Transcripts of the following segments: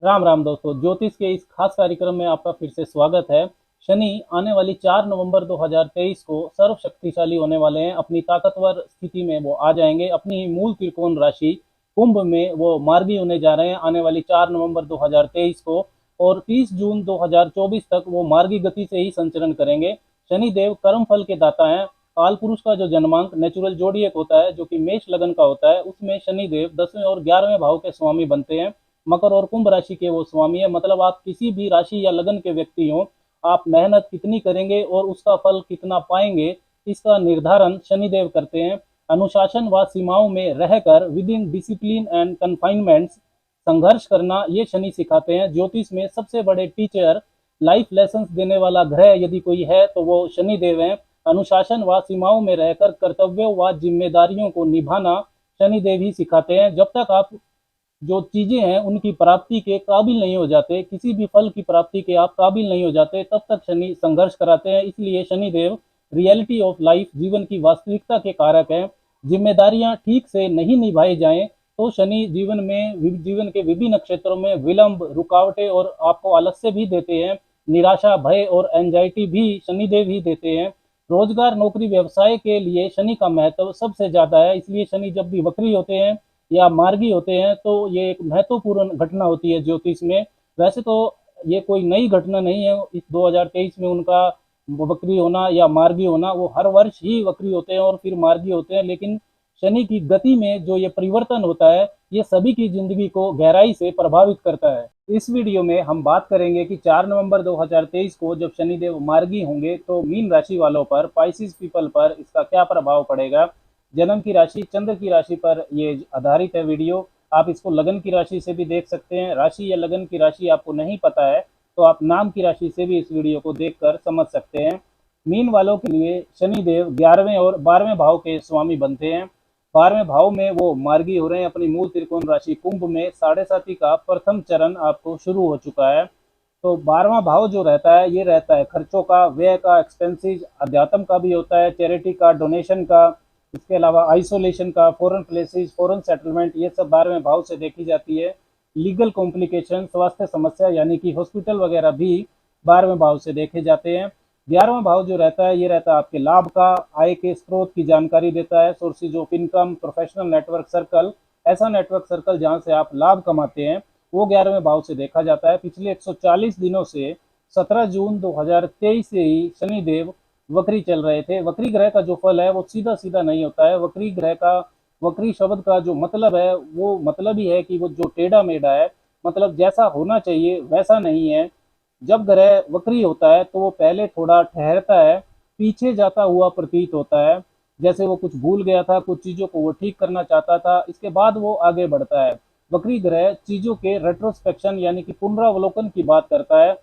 राम राम दोस्तों, ज्योतिष के इस खास कार्यक्रम में आपका फिर से स्वागत है। शनि आने वाली 4 नवंबर 2023 को सर्व शक्तिशाली होने वाले हैं। अपनी ताकतवर स्थिति में वो आ जाएंगे। अपनी मूल त्रिकोण राशि कुंभ में वो मार्गी होने जा रहे हैं आने वाली 4 नवंबर 2023 को। और 30 जून 2024 तक वो मार्गी गति से ही संचरण करेंगे। शनि देव कर्म फल के दाता हैं। काल पुरुष का जो जन्मांक नेचुरल जोड़ियक होता है, जो कि मेष लगन का होता है, उसमें शनि देव 10वें और 11वें भाव के स्वामी बनते हैं। मकर और कुंभ राशि के वो स्वामी है। मतलब आप किसी भी राशि या लगन के व्यक्ति हो, आप मेहनत कितनी करेंगे और उसका फल कितना पाएंगे, इसका निर्धारण शनिदेव करते हैं। अनुशासन व सीमाओं में रहकर विद इन डिसिप्लिन एंड कन्फाइनमेंट्स संघर्ष करना ये शनि सिखाते हैं। ज्योतिष में सबसे बड़े टीचर, लाइफ लेसन देने वाला ग्रह यदि कोई है तो वो शनिदेव है। अनुशासन व सीमाओं में रहकर कर्तव्यों व जिम्मेदारियों को निभाना शनिदेव ही सिखाते हैं। जब तक आप जो चीजें हैं उनकी प्राप्ति के काबिल नहीं हो जाते, किसी भी फल की प्राप्ति के आप काबिल नहीं हो जाते, तब तक शनि संघर्ष कराते हैं। इसलिए शनिदेव रियलिटी ऑफ लाइफ, जीवन की वास्तविकता के कारक हैं। जिम्मेदारियां ठीक से नहीं निभाई जाएं तो शनि जीवन के विभिन्न क्षेत्रों में विलंब, रुकावटें और आपको आलस्य भी देते हैं। निराशा, भय और एंजाइटी भी शनिदेव ही देते हैं। रोजगार, नौकरी, व्यवसाय के लिए शनि का महत्व सबसे ज्यादा है। इसलिए शनि जब भी वक्री होते हैं या मार्गी होते हैं तो ये एक महत्वपूर्ण घटना होती है ज्योतिष में। वैसे तो ये कोई नई घटना नहीं है इस 2023 में उनका वक्री होना या मार्गी होना। वो हर वर्ष ही वक्री होते हैं और फिर मार्गी होते हैं, लेकिन शनि की गति में जो ये परिवर्तन होता है ये सभी की जिंदगी को गहराई से प्रभावित करता है। इस वीडियो में हम बात करेंगे कि 4 नवंबर 2023 को जब शनिदेव मार्गी होंगे तो मीन राशि वालों पर, पाइसिस पीपल पर इसका क्या प्रभाव पड़ेगा। जन्म की राशि, चंद्र की राशि पर ये आधारित है वीडियो। आप इसको लगन की राशि से भी देख सकते हैं। राशि या लगन की राशि आपको नहीं पता है तो आप नाम की राशि से भी इस वीडियो को देखकर समझ सकते हैं। मीन वालों के लिए शनिदेव 11वें और 12वें भाव के स्वामी बनते हैं। 12वें भाव में वो मार्गी हो रहे हैं। अपनी मूल त्रिकोण राशि कुंभ में साढ़े साथी का प्रथम चरण आपको शुरू हो चुका है। तो 12वां भाव जो रहता है ये रहता है खर्चों का, व्यय का, एक्सपेंसेस, अध्यात्म का भी होता है, चैरिटी का, डोनेशन का, इसके अलावा आइसोलेशन का, फॉरेन प्लेसेस, फॉरेन सेटलमेंट, ये सब 12वें भाव से देखी जाती है। लीगल कॉम्प्लिकेशन, स्वास्थ्य समस्या यानी कि हॉस्पिटल वगैरह भी 12वें भाव से देखे जाते हैं। 11वां भाव जो रहता है ये रहता है आपके लाभ का, आय के स्रोत की जानकारी देता है। Sources of income, professional network circle, ऐसा नेटवर्क सर्कल जहां से आप लाभ कमाते हैं वो 11वें भाव से देखा जाता है। पिछले 140 दिनों से 17 जून 2023 से ही शनिदेव वक्री चल रहे थे। वक्री ग्रह का जो फल है वो सीधा सीधा नहीं होता है। वक्री ग्रह का, वक्री शब्द का जो मतलब है वो मतलब ही है कि वो जो टेढ़ा मेढ़ा है, मतलब जैसा होना चाहिए वैसा नहीं है। जब ग्रह वक्री होता है तो वो पहले थोड़ा ठहरता है, पीछे जाता हुआ प्रतीत होता है, जैसे वो कुछ भूल गया था, कुछ चीजों को वो ठीक करना चाहता था, इसके बाद वो आगे बढ़ता है। वक्री ग्रह चीजों के रेट्रोस्पेक्शन यानी कि पुनरावलोकन की बात करता है।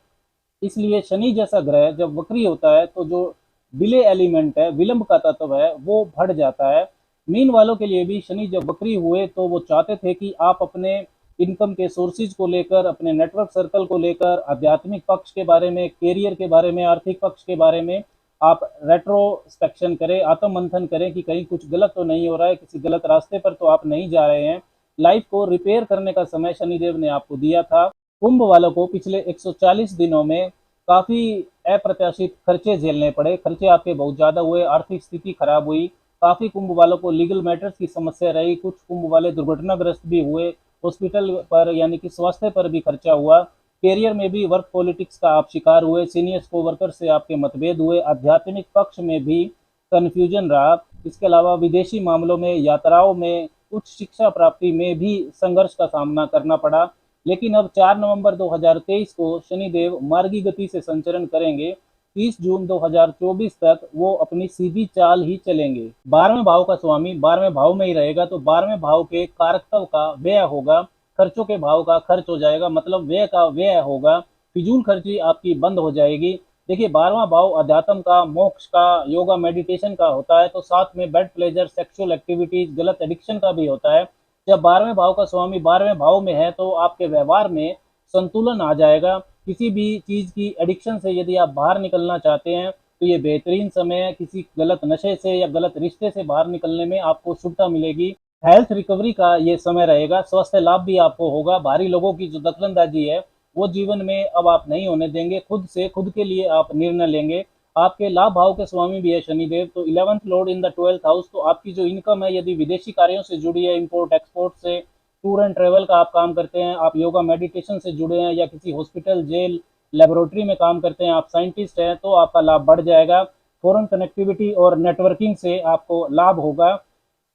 इसलिए शनि जैसा ग्रह जब वक्री होता है तो जो डिले एलिमेंट है, विलंब का तत्व है, वो बढ़ जाता है। मीन वालों के लिए भी शनि जब वक्री हुए तो वो चाहते थे कि आप अपने इनकम के सोर्सेज को लेकर, अपने नेटवर्क सर्कल को लेकर, आध्यात्मिक पक्ष के बारे में, कैरियर के बारे में, आर्थिक पक्ष के बारे में आप रेट्रोस्पेक्शन करें, आत्म मंथन करें कि कहीं कुछ गलत तो नहीं हो रहा है, किसी गलत रास्ते पर तो आप नहीं जा रहे हैं। लाइफ को रिपेयर करने का समय शनिदेव ने आपको दिया था। कुंभ वालों को पिछले 140 दिनों में काफी अप्रत्याशित खर्चे झेलने पड़े। खर्चे आपके बहुत ज्यादा हुए, आर्थिक स्थिति खराब हुई। काफी कुंभ वालों को लीगल मैटर्स की समस्या रही। कुछ कुंभ वाले दुर्घटनाग्रस्त भी हुए। हॉस्पिटल पर यानी कि स्वास्थ्य पर भी खर्चा हुआ। कैरियर में भी वर्क पॉलिटिक्स का आप शिकार हुए। सीनियर्स को वर्कर से आपके मतभेद हुए। आध्यात्मिक पक्ष में भी कन्फ्यूजन रहा। इसके अलावा विदेशी मामलों में, यात्राओं में, उच्च शिक्षा प्राप्ति में भी संघर्ष का सामना करना पड़ा। लेकिन अब 4 नवंबर 2023 को शनिदेव मार्गी गति से संचरण करेंगे। 30 जून 2024 तक वो अपनी सीधी चाल ही चलेंगे। 12वें भाव का स्वामी 12वें भाव में ही रहेगा तो 12वें भाव के कारकत्व का व्यय होगा। खर्चों के भाव का खर्च हो जाएगा, मतलब व्यय का व्यय होगा। फिजूल खर्ची आपकी बंद हो जाएगी। देखिए 12वां भाव अध्यात्म का, मोक्ष का, योगा मेडिटेशन का होता है, तो साथ में बेड प्लेजर, सेक्सुअल एक्टिविटीज, गलत एडिक्शन का भी होता है। जब 12वें भाव का स्वामी 12वें भाव में है तो आपके व्यवहार में संतुलन आ जाएगा। किसी भी चीज की एडिक्शन से यदि आप बाहर निकलना चाहते हैं तो ये बेहतरीन समय है। किसी गलत नशे से या गलत रिश्ते से बाहर निकलने में आपको शुभता मिलेगी। हेल्थ रिकवरी का ये समय रहेगा, स्वास्थ्य लाभ भी आपको होगा। बाहरी लोगों की जो दखलंदाजी है वो जीवन में अब आप नहीं होने देंगे, खुद से खुद के लिए आप निर्णय लेंगे। आपके लाभ भाव के स्वामी भी है शनिदेव, तो 11th Lord in the 12th house, तो आपकी जो इनकम है यदि विदेशी कार्यों से जुड़ी है, इंपोर्ट एक्सपोर्ट से, टूर एंड ट्रेवल का आप काम करते हैं, आप योगा मेडिटेशन से जुड़े हैं, या किसी हॉस्पिटल जेल लेबोरेटरी में काम करते हैं, आप साइंटिस्ट हैं, तो आपका लाभ बढ़ जाएगा। फॉरेन कनेक्टिविटी और नेटवर्किंग से आपको लाभ होगा।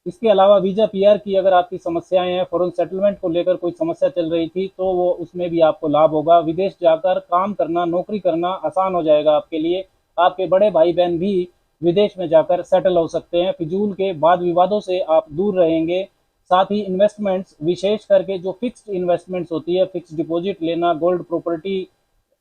इसके अलावा वीजा पीआर की अगर आपकी समस्याएं हैं, फॉरेन सेटलमेंट को लेकर कोई समस्या चल रही थी, तो वो उसमें भी आपको लाभ होगा। विदेश जाकर काम करना, नौकरी करना आसान हो जाएगा आपके लिए। आपके बड़े भाई बहन भी विदेश में जाकर सेटल हो सकते हैं। फिजूल के वाद विवादों से आप दूर रहेंगे। साथ ही इन्वेस्टमेंट्स, विशेष करके जो फिक्स्ड इन्वेस्टमेंट्स होती है, फिक्स्ड डिपॉजिट लेना, गोल्ड प्रॉपर्टी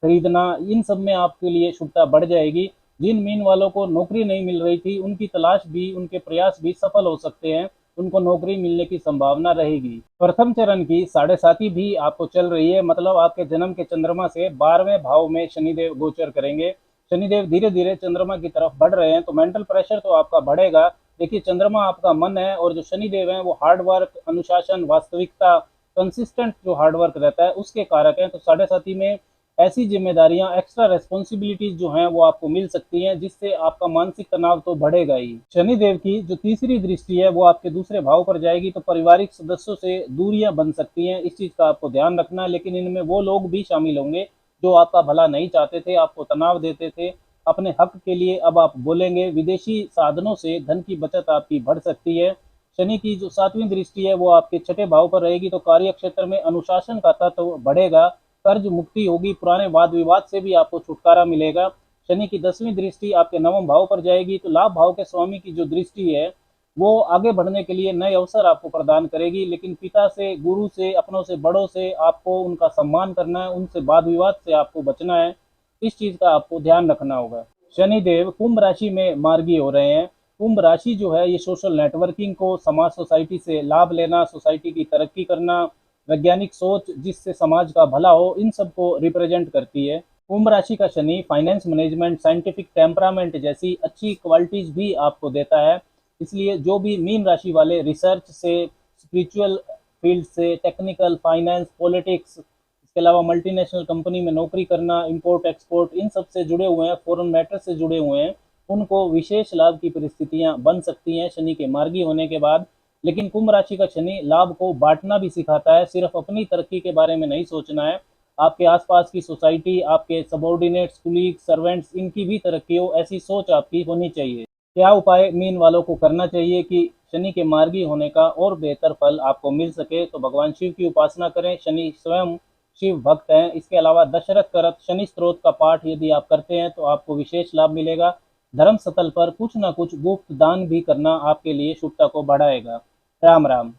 खरीदना, इन सब में आपके लिए शुभता बढ़ जाएगी। जिन मीन वालों को नौकरी नहीं मिल रही थी, उनकी तलाश भी, उनके प्रयास भी सफल हो सकते हैं, उनको नौकरी मिलने की संभावना रहेगी। प्रथम चरण की साढ़े साती भी आपको चल रही है, मतलब आपके जन्म के चंद्रमा से 12वें भाव में शनिदेव गोचर करेंगे। शनिदेव धीरे धीरे चंद्रमा की तरफ बढ़ रहे हैं, तो मेंटल प्रेशर तो आपका बढ़ेगा। देखिए, चंद्रमा आपका मन है, और जो शनिदेव है वो हार्ड वर्क, अनुशासन, वास्तविकता, कंसिस्टेंट जो हार्ड वर्क रहता है उसके कारक हैं। तो साढ़े साथी में ऐसी जिम्मेदारियां, एक्स्ट्रा रेस्पॉन्सिबिलिटीज जो हैं वो आपको मिल सकती हैं, जिससे आपका मानसिक तनाव तो बढ़ेगा ही। शनिदेव की जो तीसरी दृष्टि है वो आपके दूसरे भाव पर जाएगी, तो पारिवारिक सदस्यों से दूरियां बन सकती हैं, इस चीज का आपको ध्यान रखना है। लेकिन इनमें वो लोग भी शामिल होंगे जो आपका भला नहीं चाहते थे, आपको तनाव देते थे। अपने हक के लिए अब आप बोलेंगे। विदेशी साधनों से धन की बचत आपकी बढ़ सकती है। शनि की जो सातवीं दृष्टि है वो आपके छठे भाव पर रहेगी, तो कार्य क्षेत्र में अनुशासन का तत्व बढ़ेगा, कर्ज मुक्ति होगी, पुराने वाद विवाद से भी आपको छुटकारा मिलेगा। शनि की 10वीं दृष्टि आपके नवम भाव पर जाएगी, तो लाभ भाव के स्वामी की जो दृष्टि है वो आगे बढ़ने के लिए नए अवसर आपको प्रदान करेगी। लेकिन पिता से, गुरु से, अपनों से, बड़ों से आपको उनका सम्मान करना है, उनसे वाद विवाद से आपको बचना है, इस चीज का आपको ध्यान रखना होगा। शनिदेव कुंभ राशि में मार्गी हो रहे हैं। कुंभ राशि जो है ये सोशल नेटवर्किंग को, समाज, सोसाइटी से लाभ लेना, सोसाइटी की तरक्की करना, वैज्ञानिक सोच जिससे समाज का भला हो, इन सब को रिप्रेजेंट करती है। कुंभ राशि का Shani finance management, scientific temperament जैसी अच्छी क्वालिटीज भी आपको देता है। इसलिए जो भी मीन राशि वाले रिसर्च से, स्पिरिचुअल फील्ड से, टेक्निकल, फाइनेंस, पॉलिटिक्स, इसके अलावा मल्टीनेशनल कंपनी में नौकरी करना, इंपोर्ट एक्सपोर्ट, इन सब से जुड़े हुए हैं, फॉरेन मैटर से जुड़े हुए हैं, उनको विशेष लाभ की परिस्थितियां बन सकती हैं शनि के मार्गी होने के बाद। लेकिन कुंभ राशि का शनि लाभ को बांटना भी सिखाता है, सिर्फ अपनी तरक्की के बारे में नहीं सोचना है। आपके आसपास की सोसाइटी, आपके सबॉर्डिनेट्स, कुलीग, सर्वेंट्स, इनकी भी तरक्की हो, ऐसी सोच आपकी होनी चाहिए। क्या उपाय मीन वालों को करना चाहिए कि शनि के मार्गी होने का और बेहतर फल आपको मिल सके? तो भगवान शिव की उपासना करें, शनि स्वयं शिव भक्त हैं। इसके अलावा दशरथ करत शनि स्त्रोत का पाठ यदि आप करते हैं तो आपको विशेष लाभ मिलेगा। धर्म स्थल पर कुछ ना कुछ गुप्त दान भी करना आपके लिए शुभता को बढ़ाएगा। राम राम।